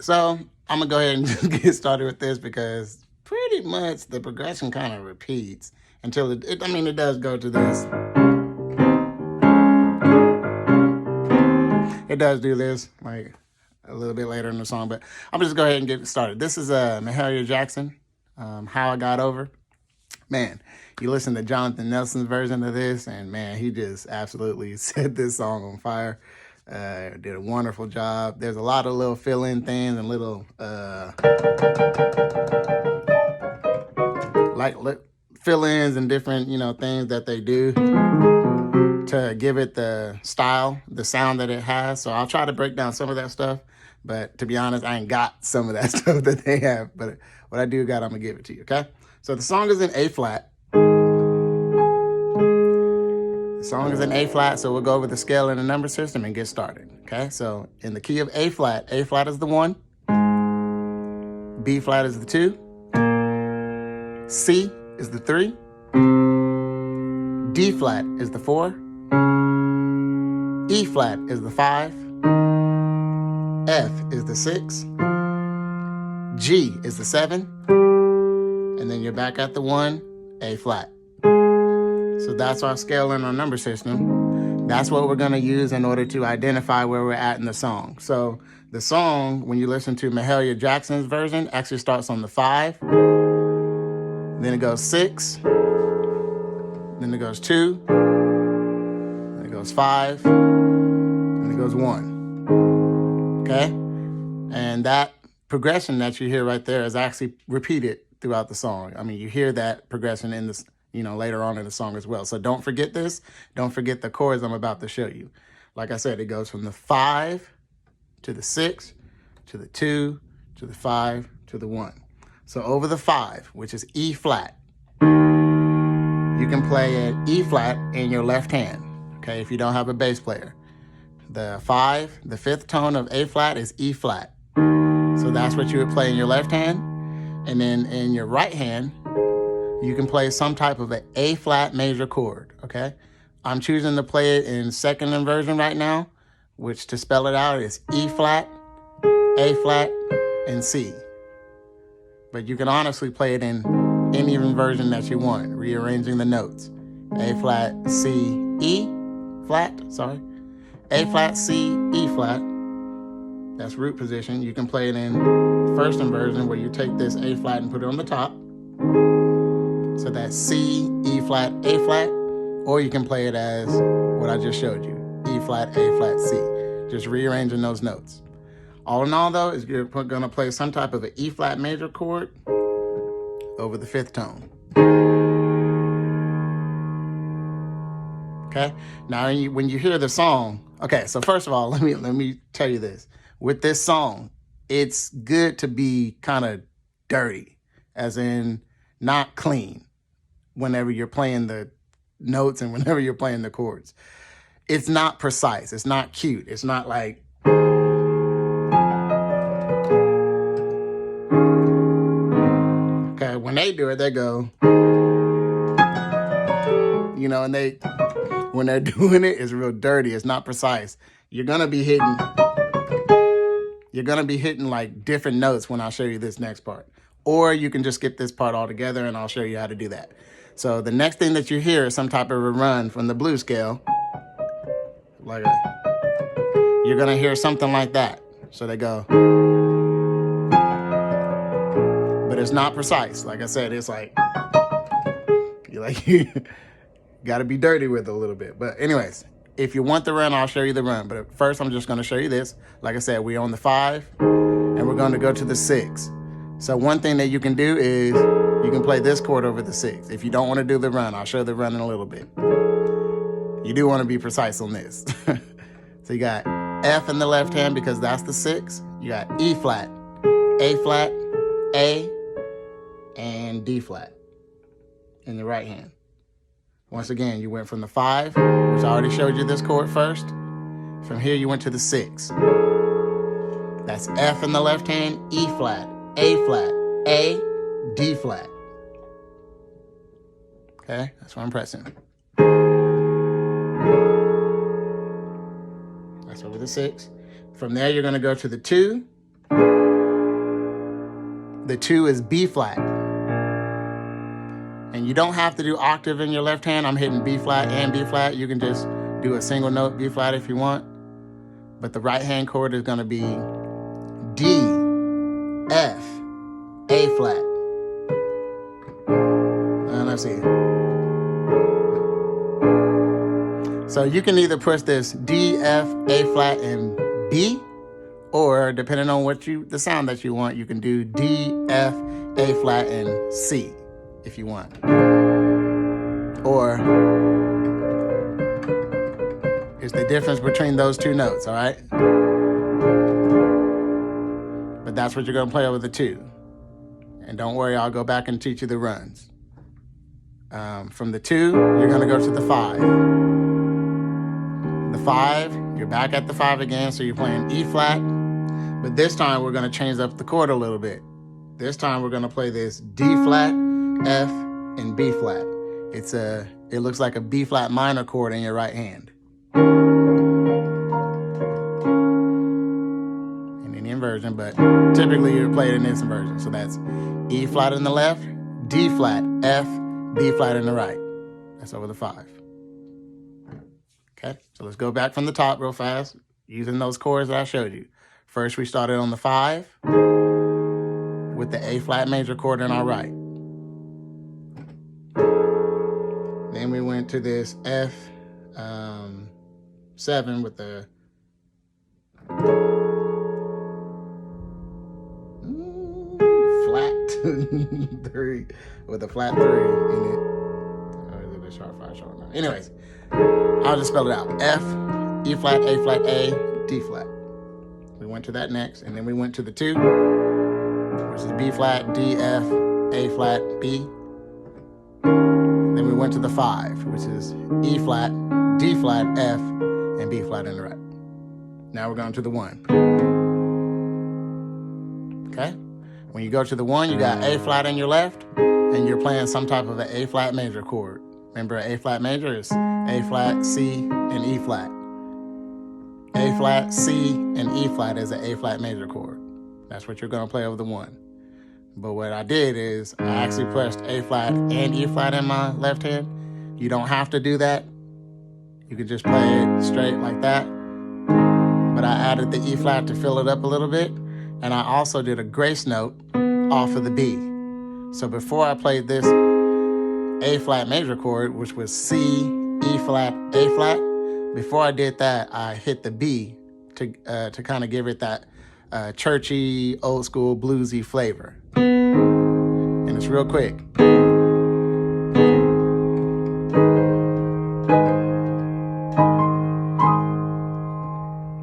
So I'm gonna go ahead and just get started with this because pretty much the progression kind of repeats until it does go to this. It does do this like a little bit later in the song, but I'm just go ahead and get started. This is Mahalia Jackson, How I Got Over. Man, you listen to Jonathan Nelson's version of this, and man, he just absolutely set this song on fire. Did a wonderful job. There's a lot of little fill-in things and little fill-ins and different things that they do to give it the style, the sound that it has. So I'll try to break down some of that stuff, but to be honest, I ain't got some of that stuff that they have. But what I do got, I'm gonna give it to you. Okay. So the song is in A flat. The song is in A flat, so we'll go over the scale and the number system and get started. Okay, so in the key of A flat is the 1, B flat is the 2, C is the 3, D flat is the 4, E flat is the 5, F is the 6, G is the 7, and then you're back at the 1, A flat. So that's our scale and our number system. That's what we're going to use in order to identify where we're at in the song. So the song, when you listen to Mahalia Jackson's version, actually starts on the 5. Then it goes 6. Then it goes 2. Then it goes 5. Then it goes 1. Okay? And that progression that you hear right there is actually repeated throughout the song. I mean, you hear that progression in this, later on in the song as well. So don't forget this. Don't forget the chords I'm about to show you. Like I said, it goes from the 5 to the 6 to the 2 to the 5 to the 1. So over the 5, which is E flat, you can play an E flat in your left hand, okay, if you don't have a bass player. The 5, the 5th tone of A flat is E flat. So that's what you would play in your left hand. And then in your right hand, you can play some type of an A flat major chord, okay? I'm choosing to play it in second inversion right now, which to spell it out is E flat, A flat, and C. But you can honestly play it in any inversion that you want, rearranging the notes. A flat, C, E flat, sorry. A flat, C, E flat. That's root position. You can play it in first inversion where you take this A flat and put it on the top. So that's C, E flat, A flat, or you can play it as what I just showed you, E flat, A flat, C. Just rearranging those notes. All in all though, is you're gonna play some type of an E flat major chord over the 5th tone. Okay, now when you hear the song, okay, so first of all, let me tell you this. With this song, it's good to be kind of dirty, as in not clean whenever you're playing the notes and whenever you're playing the chords. It's not precise. It's not cute. It's not like, okay, when they do it, they go, and when they're doing it, it's real dirty. It's not precise. You're going to be hitting like different notes when I show you this next part. Or you can just skip this part altogether and I'll show you how to do that. So the next thing that you hear is some type of a run from the blues scale. You're gonna hear something like that. So they go. But it's not precise. Like I said, it's like, you gotta be dirty with it a little bit. But anyways, if you want the run, I'll show you the run. But first, I'm just gonna show you this. Like I said, we're on the 5 and we're gonna go to the 6. So one thing that you can do is you can play this chord over the 6. If you don't want to do the run, I'll show the run in a little bit. You do want to be precise on this. So you got F in the left hand because that's the 6. You got E flat, A flat, A, and D flat in the right hand. Once again, you went from the 5, which I already showed you this chord first. From here, you went to the 6. That's F in the left hand, E flat, A flat, A, D flat. Okay, that's what I'm pressing. That's over the 6. From there, you're going to go to the 2, The 2 is B flat. And you don't have to do octave in your left hand. I'm hitting B flat and B flat. You can just do a single note B flat if you want. But the right hand chord is going to be D, F, A flat. Let's see. So you can either push this D, F, A flat, and B, or depending on the sound that you want, you can do D, F, A flat, and C if you want. Or it's the difference between those two notes, all right? But that's what you're gonna play over the 2. And don't worry, I'll go back and teach you the runs. From the 2, you're gonna go to the 5. The 5, you're back at the 5 again, so you're playing E flat, but this time we're gonna change up the chord a little bit. This time we're gonna play this D flat, F, and B flat. It looks like a B flat minor chord in your right hand. In any inversion, but typically you play it in this inversion. So that's E flat in the left, D flat, F, B flat in the right. That's over the 5. Okay, so let's go back from the top real fast, using those chords that I showed you. First, we started on the 5 with the A flat major chord in our right. Then we went to this F 7 with the flat 3, with a flat 3 in it. Or is it a sharp 5, sharp 9? Anyways, I'll just spell it out. F, E flat, A flat, A, D flat. We went to that next, and then we went to the 2, which is B flat, D, F, A flat, B. Then we went to the 5, which is E flat, D flat, F, and B flat in the right. Now we're going to the 1. Okay? When you go to the 1, you got A flat in your left, and you're playing some type of an A flat major chord. Remember, A flat major is A flat, C, and E flat. A flat, C, and E flat is an A flat major chord. That's what you're going to play over the 1. But what I did is I actually pressed A flat and E flat in my left hand. You don't have to do that. You can just play it straight like that. But I added the E flat to fill it up a little bit. And I also did a grace note off of the B. So before I played this A flat major chord, which was C, E flat, A flat, before I did that, I hit the B to kind of give it that churchy, old school, bluesy flavor. And it's real quick.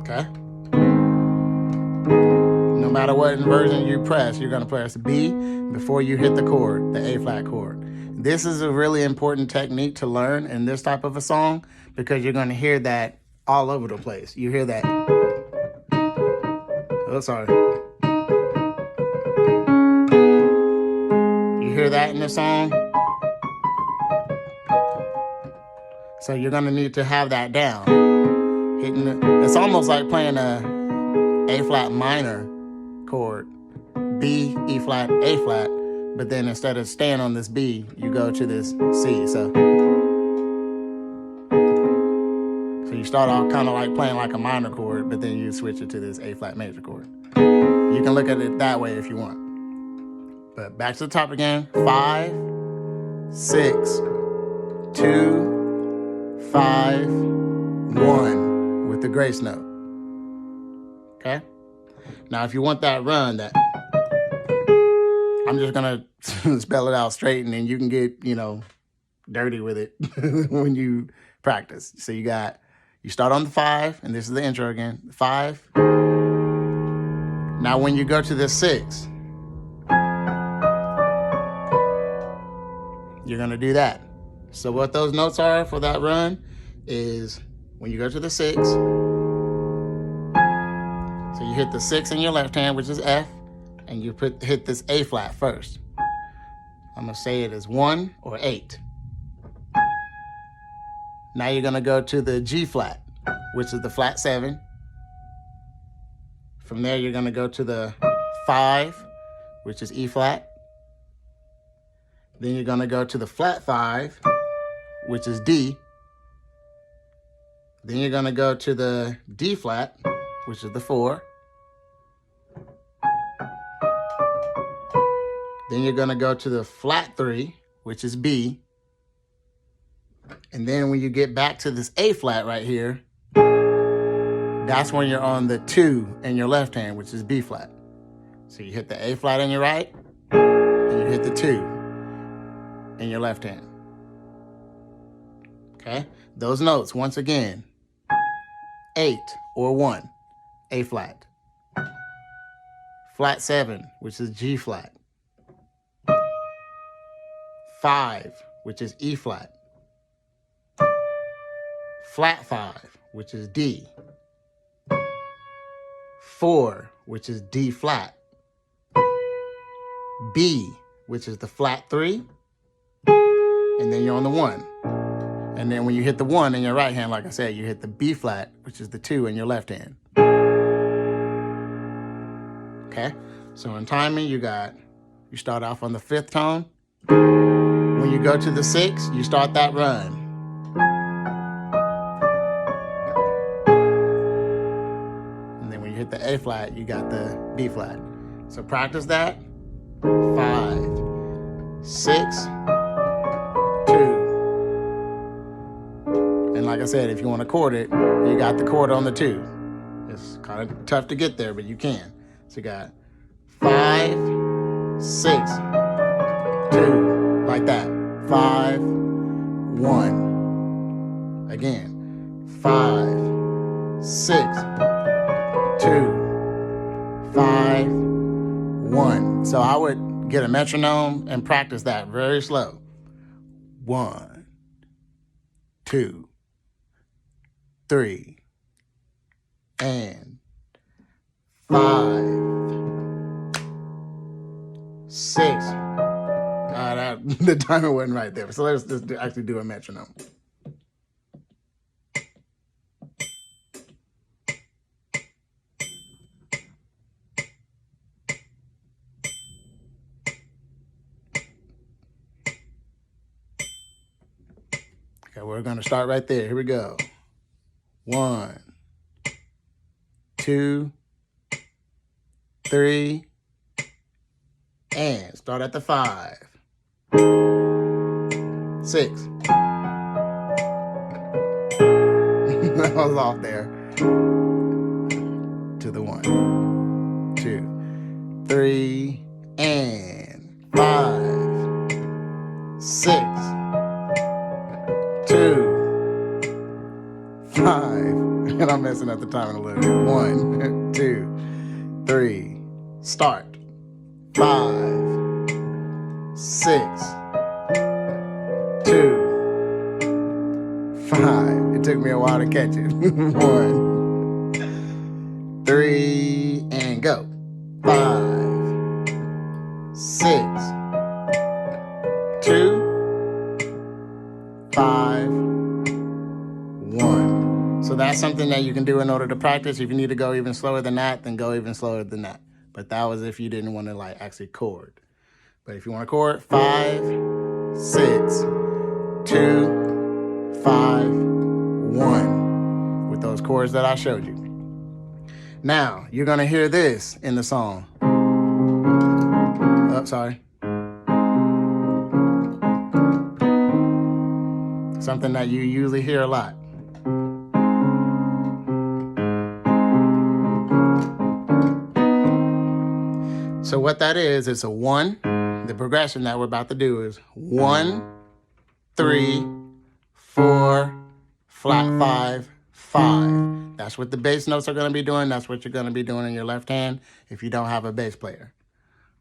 Okay? No matter what inversion you press, you're going to press B before you hit the chord, the A flat chord. This is a really important technique to learn in this type of a song because you're going to hear that all over the place. You hear that. Oh, sorry. You hear that in the song? So you're going to need to have that down. It's almost like playing a A flat minor chord. B, E flat, A flat. But then instead of staying on this B, you go to this C. So you start off kind of like playing like a minor chord, but then you switch it to this A flat major chord. You can look at it that way if you want. But back to the top again. 5, 6, 2, 5, 1 with the grace note. Okay? Now if you want that run, that I'm just gonna spell it out straight, and then you can get, dirty with it when you practice. So you start on the 5, and this is the intro again. 5. Now when you go to the 6, you're gonna do that. So what those notes are for that run is when you go to the 6, so you hit the 6 in your left hand, which is F, and you hit this A flat first. I'm gonna say it as 1 or 8. Now you're gonna go to the G flat, which is the flat 7. From there, you're gonna go to the 5, which is E flat. Then you're going to go to the flat 5, which is D. Then you're going to go to the D flat, which is the 4. Then you're going to go to the flat 3, which is B. And then when you get back to this A flat right here, that's when you're on the 2 in your left hand, which is B flat. So you hit the A flat in your right, and you hit the 2 in your left hand. Okay? Those notes, once again, 8 or 1, A flat. Flat 7, which is G flat. 5, which is E flat. Flat 5, which is D. 4, which is D flat. B, which is the flat 3. And then you're on the 1. And then when you hit the 1 in your right hand, like I said, you hit the B flat, which is the 2 in your left hand. Okay? So in timing, you start off on the 5th tone. When you go to the 6, you start that run. And then when you hit the A flat, you got the B flat. So practice that. 5, 6, 2. And like I said, if you want to chord it, you got the chord on the 2. It's kind of tough to get there, but you can. So you got 5, 6, 2, like that. 5, 1. Again. 5, 6, 2, 5, 1. So I would get a metronome and practice that very slow. 1, 2, 3, and 5, 6. The timer wasn't right there. So let's just actually do a metronome. Okay, we're going to start right there. Here we go. 1, 2, 3, and start at the 5, 6. That was off there. To the 1, 2, 3, and 5, 6, 2, 5. And I'm messing up the timing a little bit. 1, 2, 3, start. 5, 6, 2, 5. It took me a while to catch it. 1, 3, and go. 5, 6, 2, 5, 1. So that's something that you can do in order to practice. If you need to go even slower than that, then go even slower than that. But that was if you didn't want to actually chord. But if you want to chord, 5, 6, 2, 5, 1. With those chords that I showed you. Now, you're going to hear this in the song. Oh, sorry. Something that you usually hear a lot. So what that is, it's a 1. The progression that we're about to do is 1, 3, 4, flat 5, 5. That's what the bass notes are going to be doing. That's what you're going to be doing in your left hand if you don't have a bass player.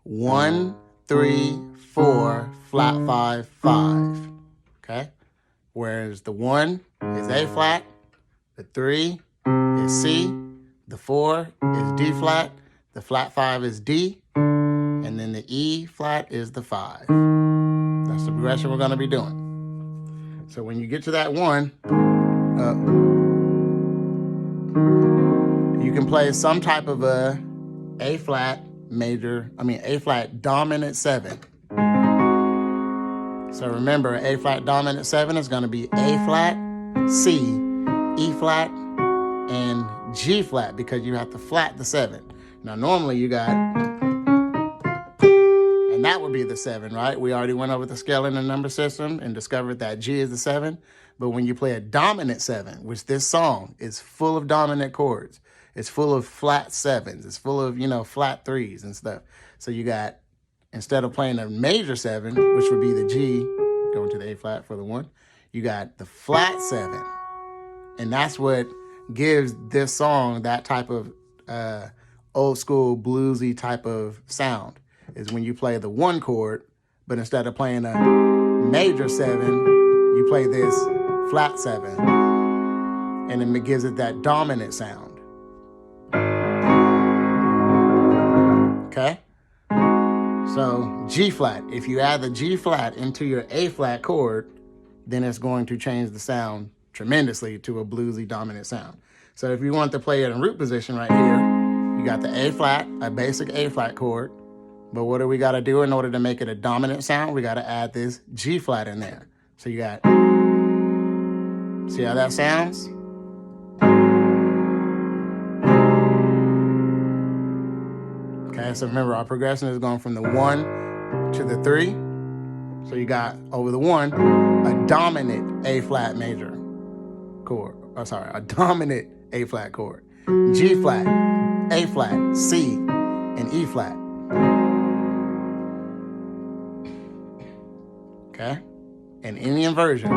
1, 3, 4, flat 5, 5. Okay? Whereas the 1 is A flat, the 3 is C, the 4 is D flat, the flat 5 is D, and then the E flat is the 5. That's the progression we're going to be doing. So when you get to that 1, you can play some type of a flat, A flat dominant 7. So remember, A flat dominant 7 is going to be A flat, C, E flat, and G flat, because you have to flat the 7. Now normally you got, and that would be the 7, right? We already went over the scale in the number system and discovered that G is the 7. But when you play a dominant 7, which this song is full of dominant chords, it's full of flat 7s, it's full of, flat 3s and stuff. So you got, instead of playing a major 7, which would be the G, going to the A flat for the 1, you got the flat 7. And that's what gives this song that type of old school bluesy type of sound, is when you play the 1 chord, but instead of playing a major 7, you play this flat 7, and it gives it that dominant sound. Okay? So G flat, if you add the G flat into your A flat chord, then it's going to change the sound tremendously to a bluesy dominant sound. So if you want to play it in root position right here, you got the A flat, a basic A flat chord. But what do we got to do in order to make it a dominant sound? We got to add this G flat in there. So you got, see how that sounds? Okay, so remember, our progression is going from the 1 to the 3. So you got, over the 1, a dominant A flat major chord. A dominant A flat chord. G flat, A flat, C, and E flat. Okay? And any inversion, you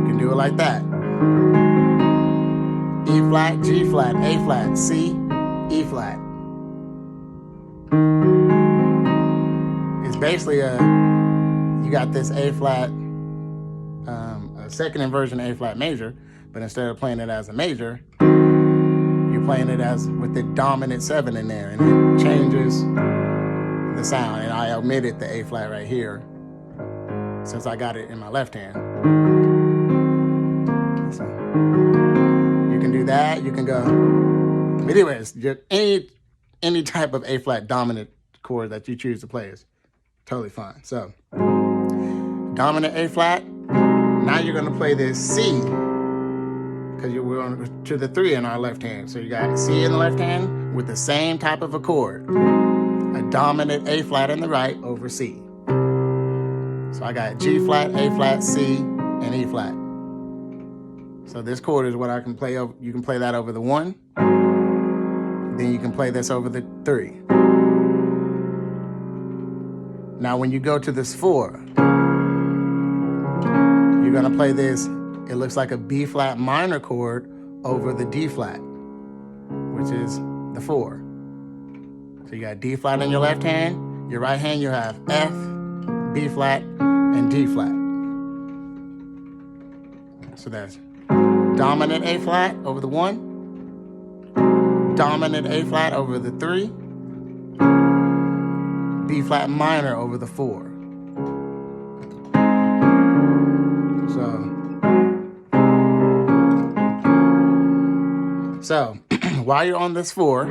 can do it like that. E flat, G flat, A flat, C, E flat. It's basically you got this A flat, a second inversion A flat major, but instead of playing it as a major, you're playing it as with the dominant 7 in there, and it changes the sound. And I omitted the A flat right here since I got it in my left hand. So you can do that. You can go. But anyways, just any type of A flat dominant chord that you choose to play is totally fine. So dominant A flat. Now you're going to play this C, because we're on to the 3 in our left hand. So you got C in the left hand with the same type of a chord. A dominant A flat in the right over C. So I got G flat, A flat, C, and E flat. So this chord is what I can play over. You can play that over the 1. Then you can play this over the 3. Now when you go to this 4, you're gonna play this, it looks like a B flat minor chord over the D flat, which is the 4. So you got D flat in your left hand, your right hand you have F, B flat, and D flat. So that's dominant A flat over the 1, dominant A flat over the 3, B flat minor over the 4. So while you're on this 4,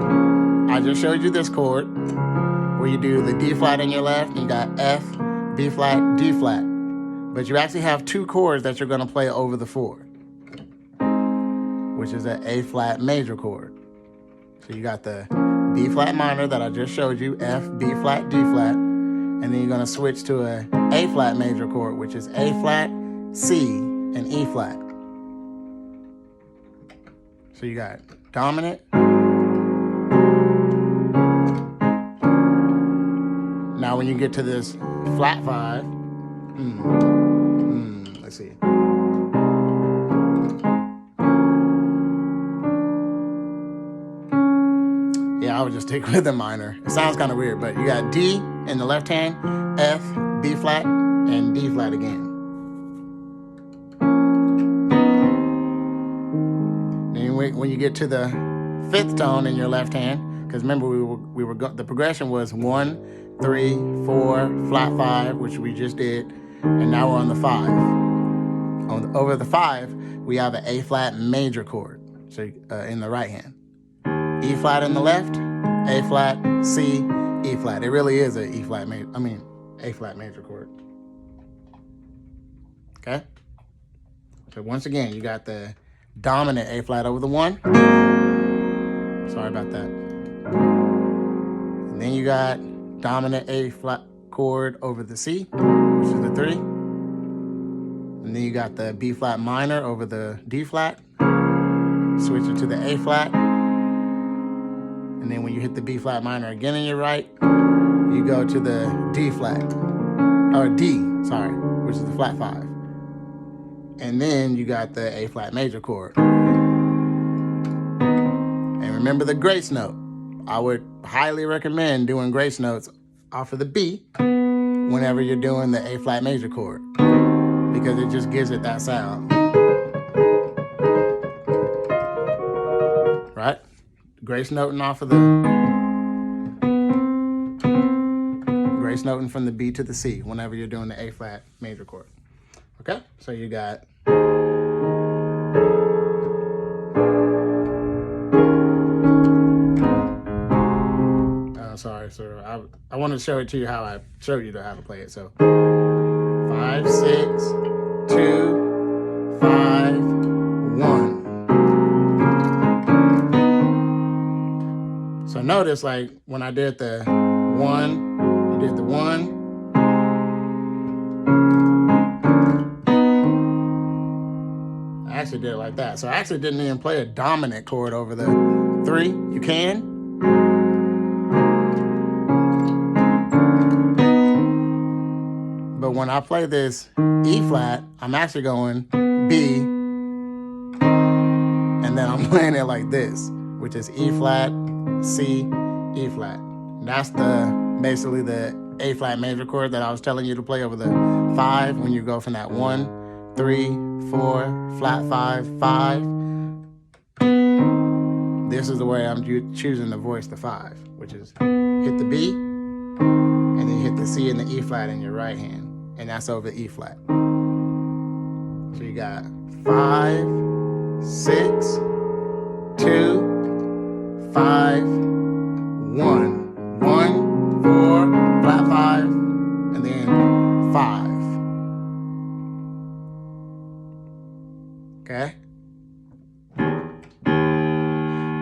I just showed you this chord where you do the D flat in your left, and you got F, B flat, D flat. But you actually have 2 chords that you're going to play over the 4, which is an A flat major chord. So you got the B flat minor that I just showed you, F, B flat, D flat, and then you're going to switch to a flat major chord, which is A flat, C, and E flat. So you got dominant. Now when you get to this flat 5, let's see. Yeah, I would just stick with the minor. It sounds kind of weird, but you got D in the left hand, F, B flat, and D flat again. When you get to the 5th tone in your left hand, because remember the progression was 1, 3, 4, flat 5, which we just did, and now we're on the 5. Over the 5, we have an A flat major chord, so in the right hand. E flat in the left, A flat, C, E flat. It really is a A flat major chord. Okay? So once again, you got the dominant A flat over the 1. Sorry about that. And then you got dominant A flat chord over the C, which is the 3. And then you got the B flat minor over the D flat. Switch it to the A flat. And then when you hit the B flat minor again in your right, you go to the D flat, or D, sorry, which is the flat 5. And then you got the A flat major chord. And remember the grace note. I would highly recommend doing grace notes off of the B whenever you're doing the A flat major chord, because it just gives it that sound. Right? Grace noting off of the grace noting from the B to the C whenever you're doing the A flat major chord. Okay? So you got sorry, sir. I want to show it to you how I showed you how to play it. So 5, 6, 2, 5, 1. So notice, like, when I did the 1, you did the 1. I actually did it like that. So I actually didn't even play a dominant chord over the 3. You can. But when I play this E flat, I'm actually going B, and then I'm playing it like this, which is E flat, C, E flat. That's basically the A flat major chord that I was telling you to play over the 5 when you go from that 1, 3, 4, flat 5, 5. This is the way I'm choosing to voice the 5, which is hit the B, and then hit the C and the E flat in your right hand. And that's over E flat. So you got 5, 6, 2, 5, 1. 1, 4, flat 5, and then 5. Okay?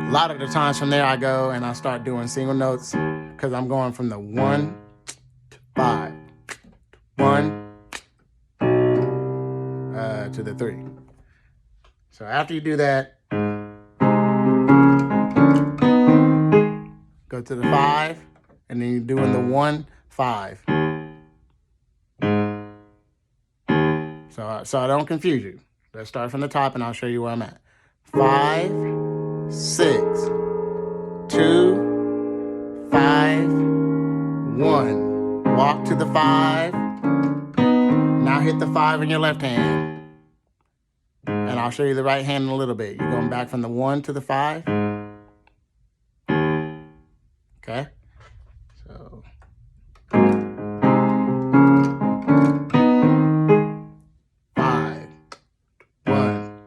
A lot of the times from there I go and I start doing single notes because I'm going from the 1 to 5. 1 to the 3. So after you do that, go to the 5, and then you're doing the 1, 5. So I don't confuse you. Let's start from the top, and I'll show you where I'm at. 5, 6, 2, 5, 1. Walk to the 5. Now hit the 5 in your left hand. And I'll show you the right hand in a little bit. You're going back from the 1 to the 5. Okay? So. 5, 1,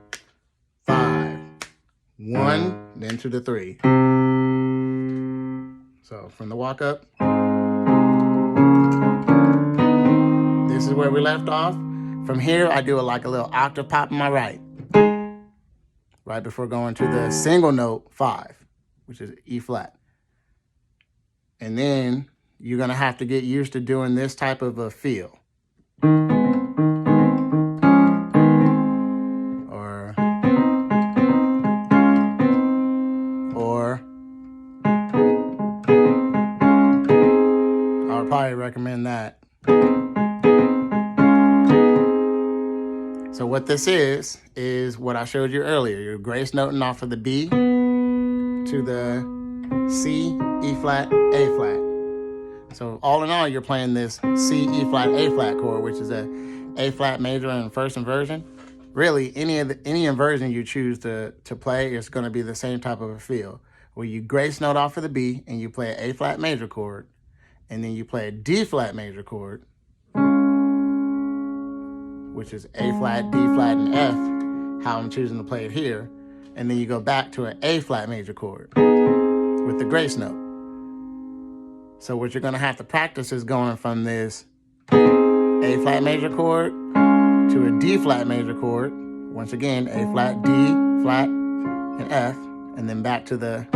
5, 1, then to the 3. So from the walk up. This is where we left off. From here, I do like a little octave pop in my right before going to the single note 5, which is E flat. And then you're gonna have to get used to doing this type of a feel. Or I would probably recommend that. So what this is what I showed you earlier. You're grace noting off of the B to the C, E flat, A flat. So all in all, you're playing this C, E flat, A flat chord, which is a A flat major in first inversion. Really, any inversion you choose to play is going to be the same type of a feel, where you grace note off of the B and you play an A flat major chord, and then you play a D flat major chord, which is A flat, D flat, and F, how I'm choosing to play it here. And then you go back to an A flat major chord with the grace note. So what you're gonna have to practice is going from this A flat major chord to a D flat major chord. Once again, A flat, D flat, and F, and then back to the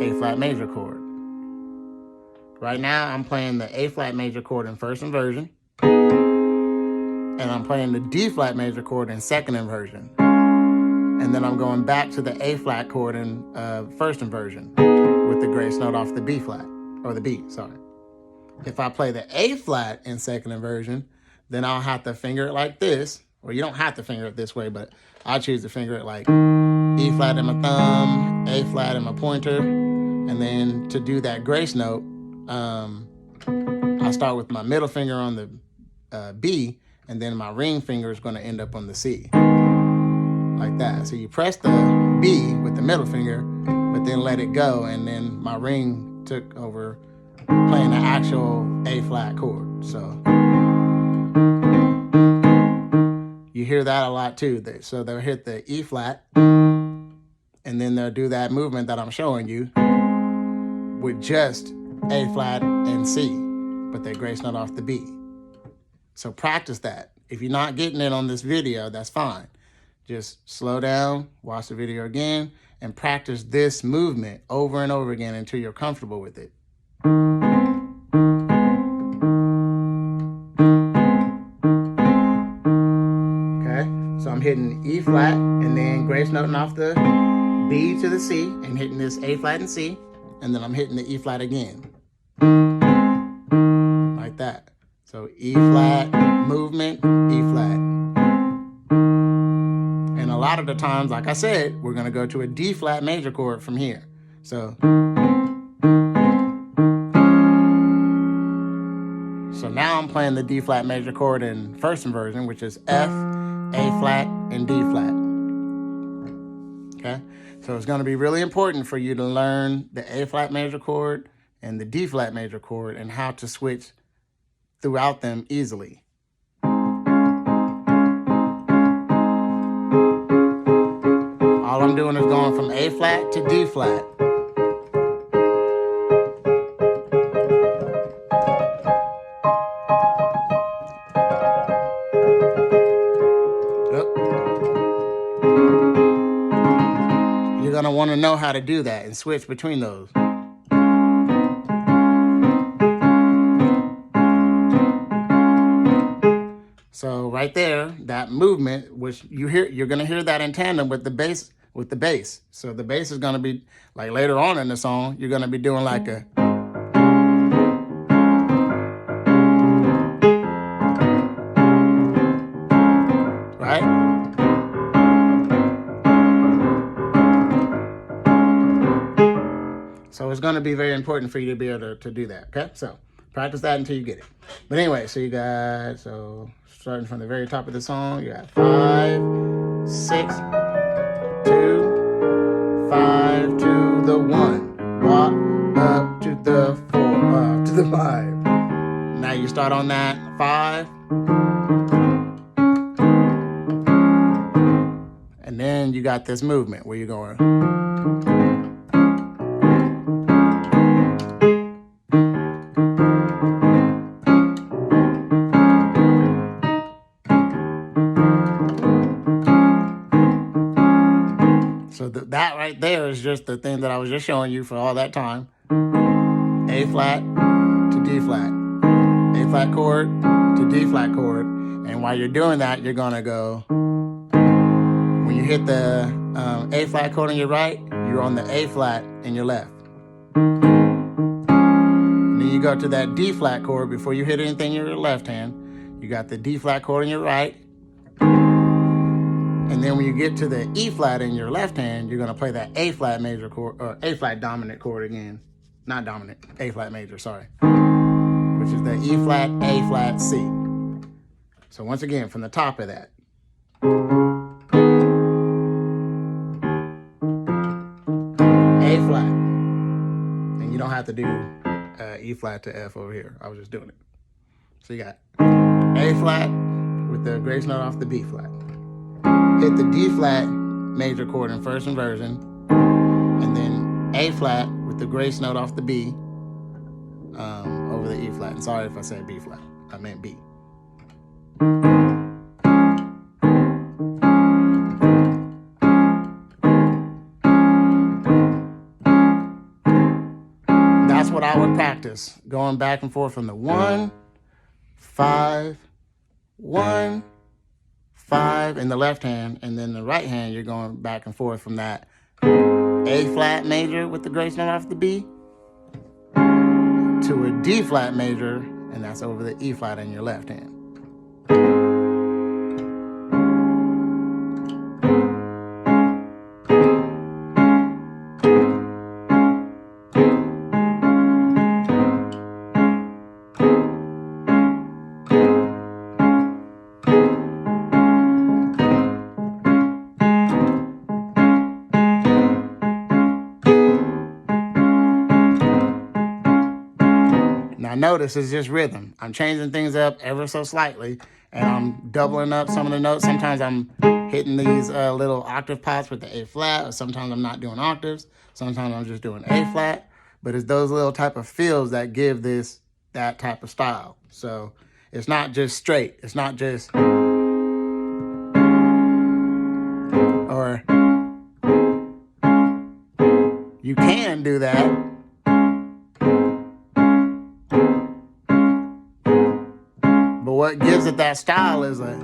A flat major chord. Right now, I'm playing the A flat major chord in first inversion, and I'm playing the D flat major chord in second inversion. And then I'm going back to the A flat chord in first inversion with the grace note off the B flat, or the B, sorry. If I play the A flat in second inversion, then I'll have to finger it like this, or you don't have to finger it this way, but I choose to finger it like E flat in my thumb, A flat in my pointer, and then to do that grace note, I start with my middle finger on the B, and then my ring finger is going to end up on the C, like that. So you press the B with the middle finger, but then let it go, and then my ring took over playing the actual A flat chord. So you hear that a lot too. So they'll hit the E flat, and then they'll do that movement that I'm showing you with just A flat and C, but they grace note off the B. So practice that. If you're not getting it on this video, that's fine. Just slow down, watch the video again, and practice this movement over and over again until you're comfortable with it. Okay, so I'm hitting E flat and then grace noting off the B to the C and hitting this A flat and C, and then I'm hitting the E flat again. Like that. So E flat, movement, E flat. And a lot of the times, like I said, we're gonna go to a D flat major chord from here. So now I'm playing the D flat major chord in first inversion, which is F, A flat, and D flat. Okay? So it's gonna be really important for you to learn the A flat major chord and the D flat major chord and how to switch throughout them easily. All I'm doing is going from A flat to D flat. You're gonna want to know how to do that and switch between those. So right there, that movement, which you're gonna hear that in tandem with the bass. So the bass is gonna be like later on in the song, you're gonna be doing like a right? So it's gonna be very important for you to be able to do that, okay? So practice that until you get it. But anyway, so you got, so starting from the very top of the song, you got 5, 6, 2, 5 to the 1, walk up to the 4, up to the 5. Now you start on that 5, and then you got this movement where you're going. So that right there is just the thing that I was just showing you for all that time. A flat to D flat. A flat chord to D flat chord. And while you're doing that, you're gonna go, when you hit the A flat chord on your right, you're on the A flat in your left. And then you go to that D flat chord before you hit anything in your left hand. You got the D flat chord on your right. And then when you get to the E flat in your left hand, you're gonna play that A flat major chord, or A flat dominant chord again. Not dominant, A flat major, sorry. Which is the E flat, A flat, C. So once again, from the top of that. A flat. And you don't have to do E flat to F over here. I was just doing it. So you got A flat with the grace note off the B flat. hit the D flat major chord in first inversion, and then A flat with the grace note off the B over the E flat. And sorry if I said B flat, I meant B. That's what I would practice, going back and forth from the 1, 5, 1, 5 in the left hand, and then the right hand, you're going back and forth from that A flat major with the grace note off the B to a D flat major, and that's over the E flat in your left hand. Notice it's just rhythm. I'm changing things up ever so slightly, and I'm doubling up some of the notes. Sometimes I'm hitting these little octave pots with the A flat, or sometimes I'm not doing octaves. Sometimes I'm just doing A flat, but it's those little type of feels that give this that type of style. So it's not just straight. It's not just or you can do that. But what gives it that style is a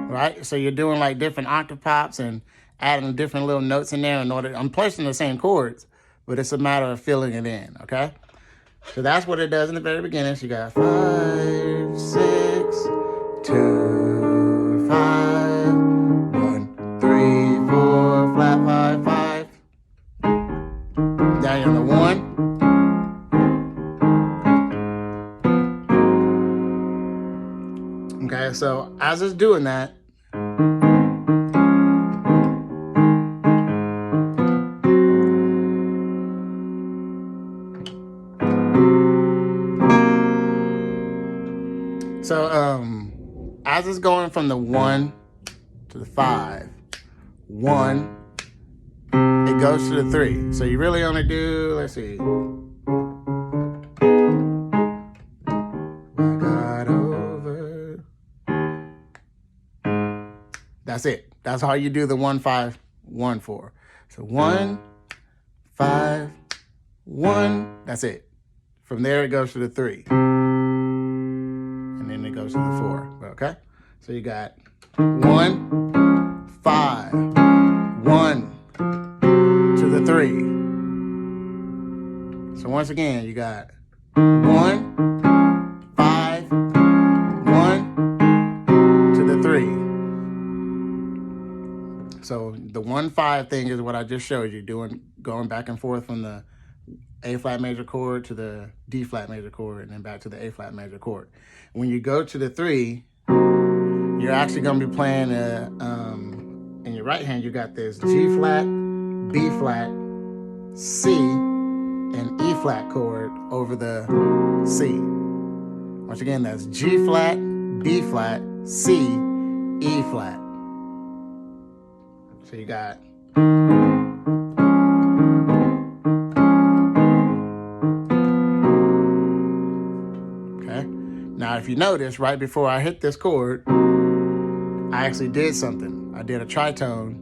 right. So you're doing like different octave pops and adding different little notes in there in order. I'm placing the same chords, but it's a matter of filling it in. Okay. So that's what it does in the very beginning. So you got 5, 6, 2, 5, 1, 3, 4, flat 5, 5. Down on the 1. Okay, so as it's doing that, as it's going from the 1 to the 5, 1, it goes to the 3. So you really only do, let's see. I got over. That's it. That's how you do the 1, 5, 1, 4. So 1, 5, 1. That's it. From there it goes to the 3. And then it goes to the 4. Okay? So you got 1, 5, 1 to the 3. So once again, you got 1, 5, 1 to the 3. So the 1, 5 thing is what I just showed you, going back and forth from the A flat major chord to the D flat major chord and then back to the A flat major chord. When you go to the 3, you're actually going to be playing in your right hand, you got this G flat, B flat, C, and E flat chord over the C. Once again, that's G flat, B flat, C, E flat. So you got okay. Now, if you notice, right before I hit this chord, I actually did something. I did a tritone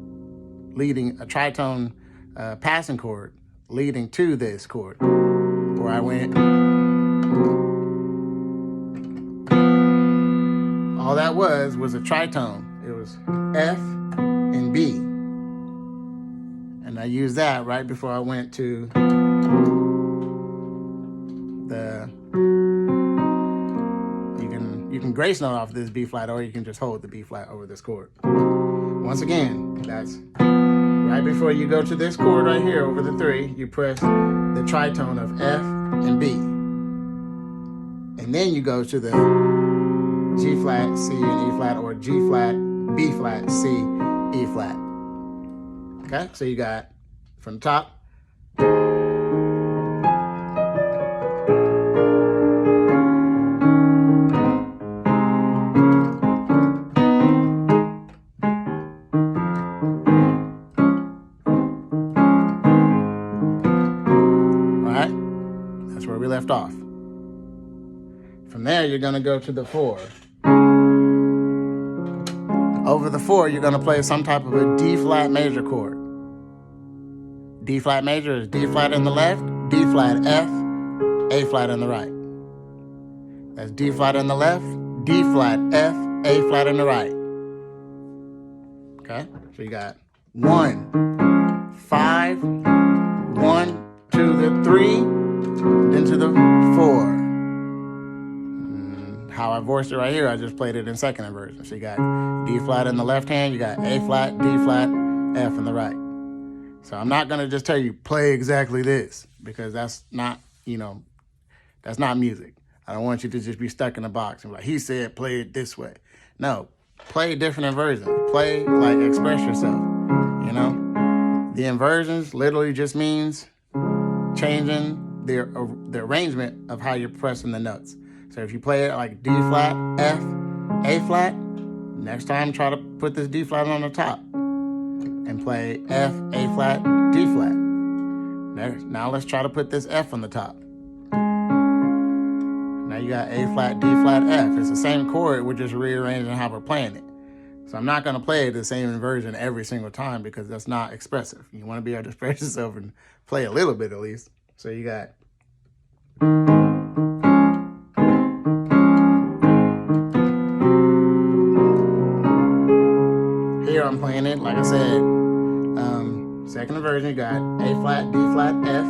passing chord leading to this chord, where I went. All that was a tritone. It was F and B, and I used that right before I went to the. You can grace note off this B flat, or you can just hold the B flat over this chord. Once again, that's right before you go to this chord right here over the 3, you press the tritone of F and B. And then you go to the G flat, C, and E flat, or G flat, B flat, C, E flat. Okay, so you got from the top. That's where we left off. From there, you're going to go to the 4. Over the 4, you're going to play some type of a D flat major chord. D flat major is D flat in the left, D flat F, A flat in the right. That's D flat in the left, D flat F, A flat in the right. Okay? So you got 1, 5, 1 to the 3, then to the 4. How I voiced it right here, I just played it in second inversion. So you got D flat in the left hand, you got A flat, D flat, F in the right. So I'm not gonna just tell you play exactly this, because that's not, that's not music. I don't want you to just be stuck in a box and be like, he said play it this way. No, play different inversions. Play, like, express yourself, The inversions literally just means changing the arrangement of how you're pressing the notes. So if you play it like D flat, F, A flat, next time try to put this D flat on the top and play F, A flat, D flat. Now let's try to put this F on the top. Now you got A flat, D flat, F. It's the same chord, we're just rearranging how we're playing it. So I'm not going to play the same inversion every single time because that's not expressive. You want to be able to express yourself and play a little bit at least. So you got... Here I'm playing it, like I said, second inversion, you got A flat, D flat, F.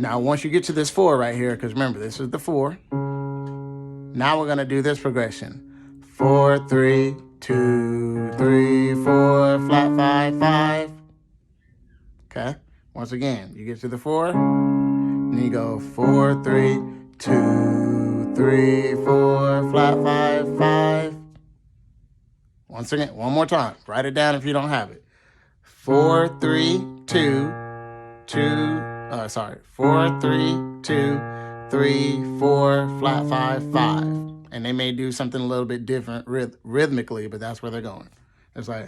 Now once you get to this 4 right here, because remember, this is the 4. Now we're going to do this progression. 4, 3, 2, 3, 4, flat 5, 5. Okay? Once again, you get to the 4, then you go 4, 3, 2, 3, 4, flat 5, 5. Once again, one more time. Write it down if you don't have it. 4, 3, 2, 4, 3, 2, 3, 4, flat 5, 5. And they may do something a little bit different rhythmically, but that's where they're going. It's like,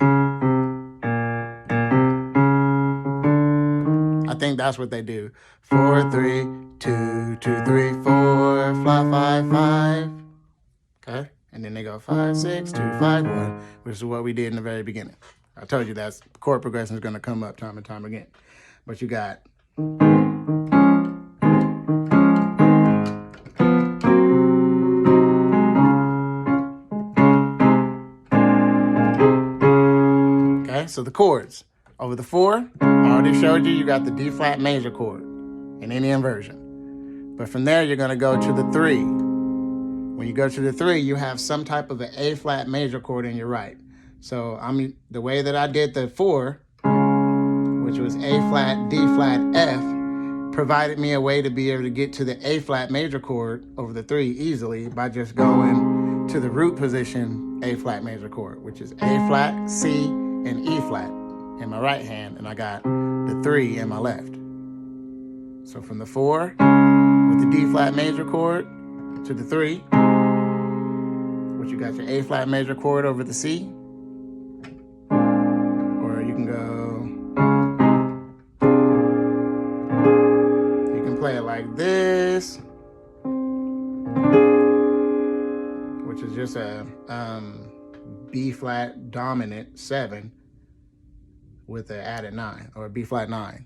I think that's what they do. 4, 3, 2, 2, 3, 4, flat 5, 5. Okay? And then they go 5, 6, 2, 5, 1, which is what we did in the very beginning. I told you that chord progression is going to come up time and time again. But you got... Okay, so the chords. Over the 4, I already showed you got the D flat major chord in any inversion. But from there, you're going to go to the 3. When you go to the 3, you have some type of an A flat major chord in your right. So the way that I did the 4, which was A flat, D flat, F, provided me a way to be able to get to the A flat major chord over the 3 easily by just going to the root position A flat major chord, which is A flat, C, and E flat in my right hand, and I got the 3 in my left. So from the 4 with the D flat major chord to the 3, which you got your A flat major chord over the C, or you can play it like this, which is just a B flat dominant 7 with an added 9, or a B flat 9.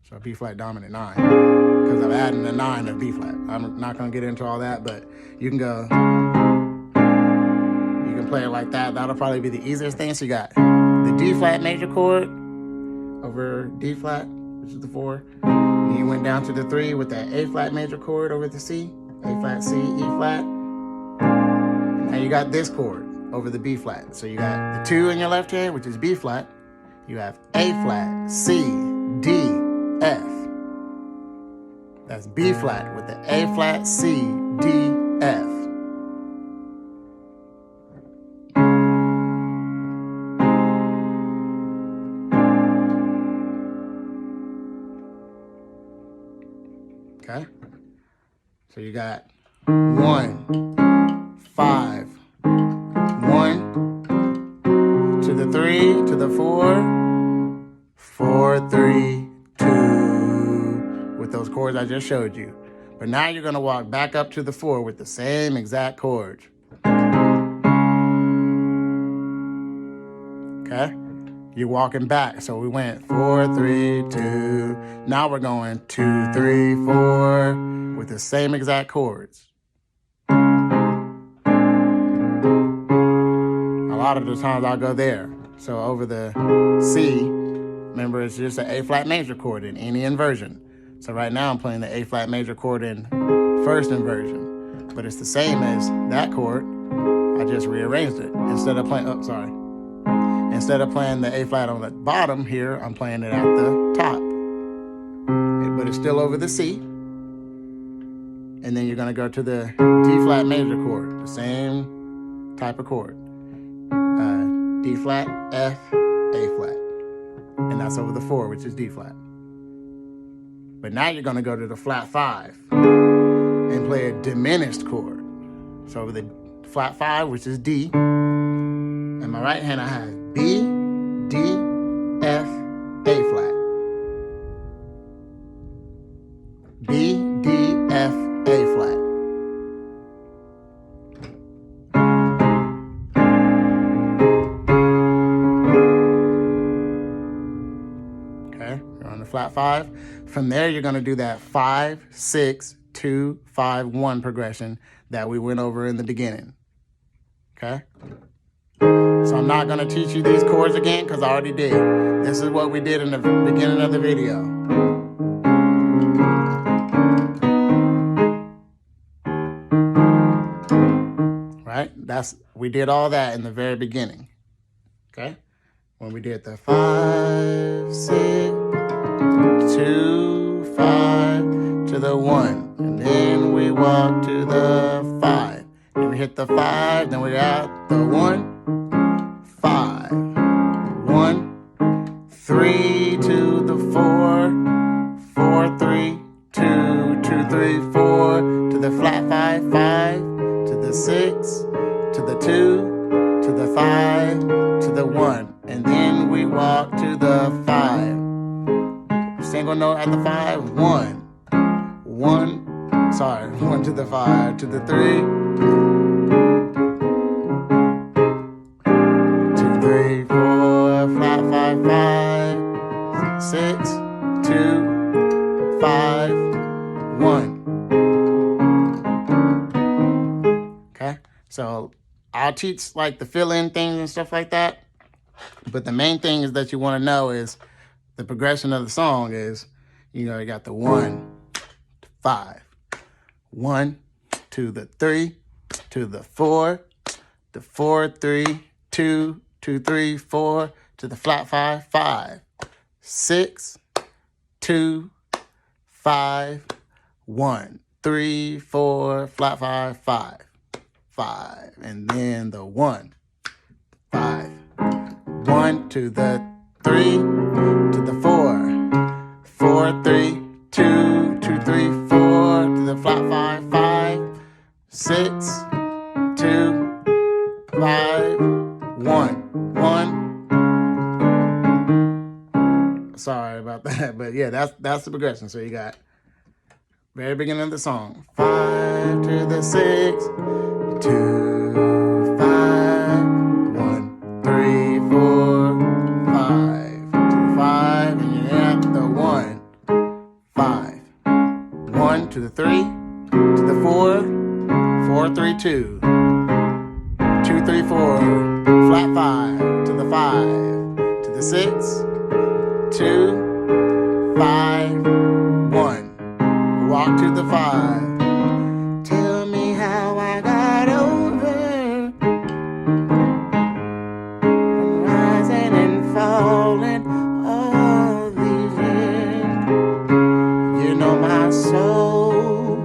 So a B flat dominant 9, because I'm adding a 9 to B flat. I'm not going to get into all that, but you can play it like that. That'll probably be the easiest thing. So you got the D flat major chord over D flat, which is the 4. And you went down to the 3 with that A flat major chord over the C, A flat, C, E flat. Now you got this chord over the B flat. So you got the 2 in your left hand, which is B flat. You have A flat, C, D, F. That's B flat with the A flat, C, D, F. Okay? So you got 1, 5, 1, to the 3, to the 4, 4, 3, 2, with the those chords I just showed you. But now you're going to walk back up to the 4 with the same exact chords. Okay? You're walking back. So we went 4, 3, 2. Now we're going 2, 3, 4 with the same exact chords. A lot of the times I'll go there. So over the C, remember it's just an A flat major chord in any inversion. So right now I'm playing the A flat major chord in first inversion, but it's the same as that chord. I just rearranged it. Instead of playing the A flat on the bottom here, I'm playing it at the top. But it's still over the C. And then you're gonna go to the D flat major chord, the same type of chord. D flat, F, A flat. And that's over the 4, which is D flat. But now you're gonna go to the flat 5 and play a diminished chord. So over the flat 5, which is D, in my right hand I have B, D, F, A flat. B, D, F, A flat. Okay, you're on the flat 5. From there, you're gonna do that 5, 6, 2, 5, 1 progression that we went over in the beginning. Okay? So I'm not gonna teach you these chords again because I already did. This is what we did in the beginning of the video. Right? We did all that in the very beginning. Okay? When we did the 5, 6, 2, 5 to the 1. And then we walk to the 5. Then we hit the 5, then we're at the 1. 5, 1, 3 to the 4, 4, 3, 2, 2, 3, 4 to the flat 5, 5 to the 6, to the 2, to the 5, to the 1, and then we walk to the 5. Single note at the 5, 1, 1 to the 5, to the 3. 3, 4, flat 5, 5, 6, 2, 5, 1. Okay, so I'll teach like the fill-in things and stuff like that. But the main thing is that you want to know is the progression of the song is, you know, you got the 1 to 5, 1 to the 3, to the 4, the 4, 3, 2, 2, 3, 4 to the flat 5, 5, 6, 2, 5, 1, 3, 4, flat 5, 5, 5, and then the 1, 5, 1 to the 3, to the 4, 4, 3, 2, 2, 3, 4 to the flat 5, 5, 6, 2, 5, 1. Sorry about that, but yeah, that's the progression. So you got very beginning of the song, 5 to the 6, 2, 5, 1, 3, 4, 5 to the 5, and you're at the 1, 5, 1 to the 3, to the 4, 4, 3, 2, 2, 3, 4, flat 5 to the 5, to the 6, 2, 5, 1. Walk to the 5. Tell me how I got over. Rising and falling all these years. You know my soul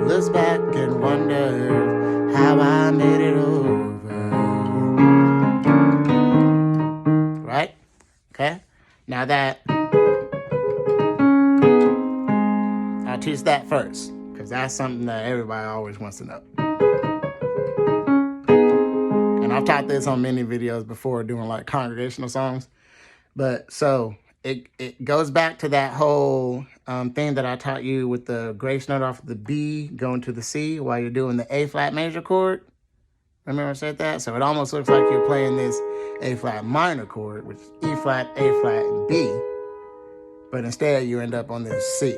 looks back and wonders how I made it over. Right? Okay? Now that, I'll teach that first, because that's something that everybody always wants to know. And I've taught this on many videos before doing like congregational songs. But so it goes back to that whole thing that I taught you with the grace note off the B going to the C while you're doing the A flat major chord? Remember I said that? So it almost looks like you're playing this A flat minor chord, which is E flat, A flat, and B. But instead you end up on this C.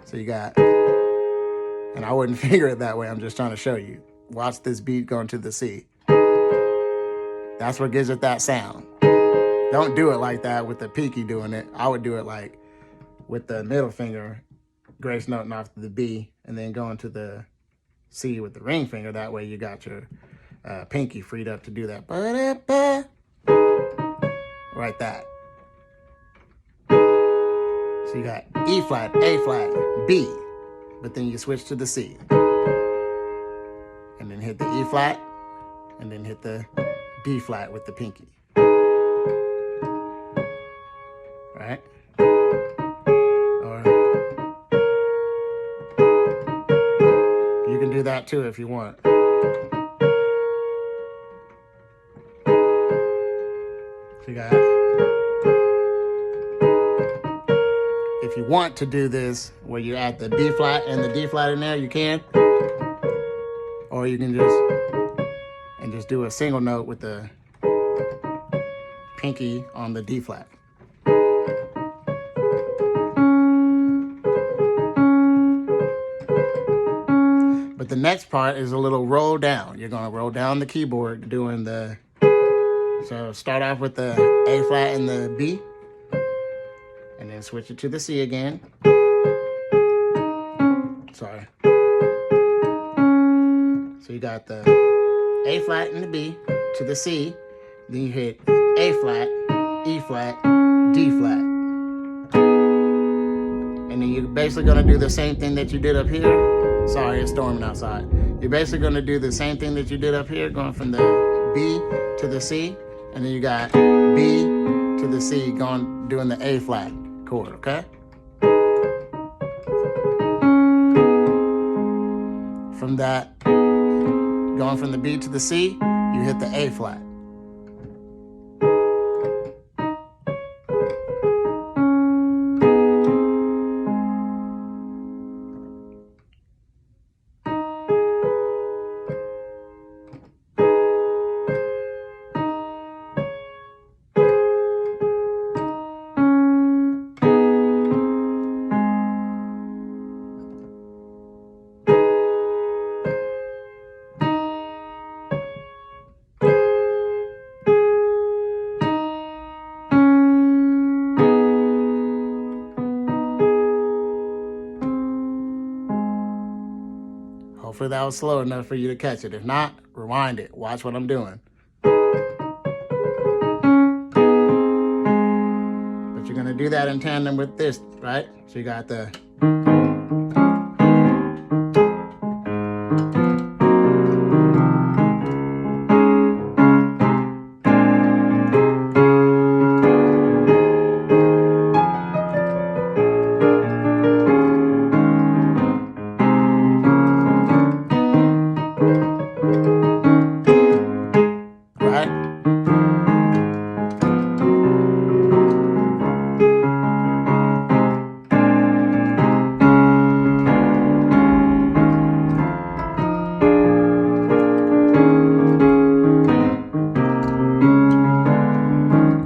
So you got, and I wouldn't figure it that way, I'm just trying to show you. Watch this beat going to the C. That's what gives it that sound. Don't do it like that with the pinky doing it. I would do it like with the middle finger, grace noting off the B, and then going to the C with the ring finger. That way you got your pinky freed up to do that. Like that. So you got E flat, A flat, B, but then you switch to the C. And then hit the E flat, and then hit the D flat with the pinky. Right? Or you can do that too if you want. So you got, if you want to do this where you add the B flat and the D flat in there, you can. Or you can just do a single note with the pinky on the D flat. But the next part is a little roll down. You're gonna roll down the keyboard doing the, so start off with the A flat and the B, and then switch it to the C again. Sorry. So you got the A flat and the B to the C, then you hit A flat, E flat, D flat. And then you're basically gonna do the same thing that you did up here. Sorry, it's storming outside. You're basically gonna do the same thing that you did up here, going from the B to the C, and then you got B to the C, doing the A flat chord, okay? From that, going from the B to the C, you hit the A flat. Hopefully that was slow enough for you to catch it. If not, rewind it. Watch what I'm doing. But you're gonna do that in tandem with this, right? So you got the,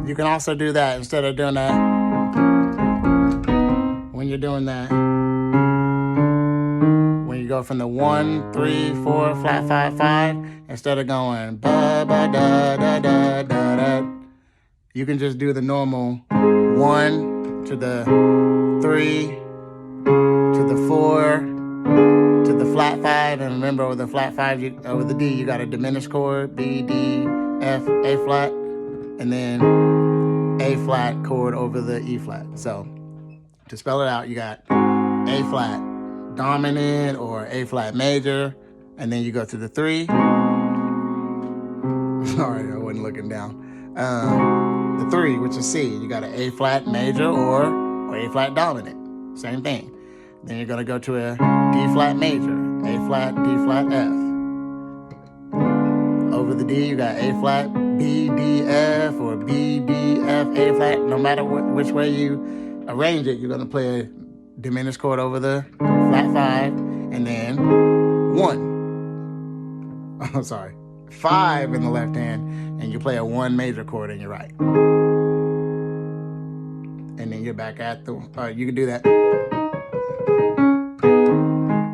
you can also do that instead of doing that. When you're doing that, when you go from the 1, 3, 4, flat, 5, 5, instead of going ba ba da da da da da, you can just do the normal 1 to the 3 to the 4 to the flat 5, and remember over the flat 5, over the D, you got a diminished chord, B, D, F, A flat, and then A flat chord over the E flat. So to spell it out, you got A flat dominant or A flat major, and then you go to the 3. Sorry, I wasn't looking down. The 3, which is C, you got an A flat major or A flat dominant. Same thing. Then you're gonna go to a D flat major, A flat, D flat, F. Over the D, you got A flat, B, D, F, or B, D, F, A flat. No matter which way you arrange it, you're gonna play diminished chord over the flat 5, and then 1. Oh, sorry. 5 in the left hand, and you play a 1 major chord in your right. And then you're back at the, you can do that.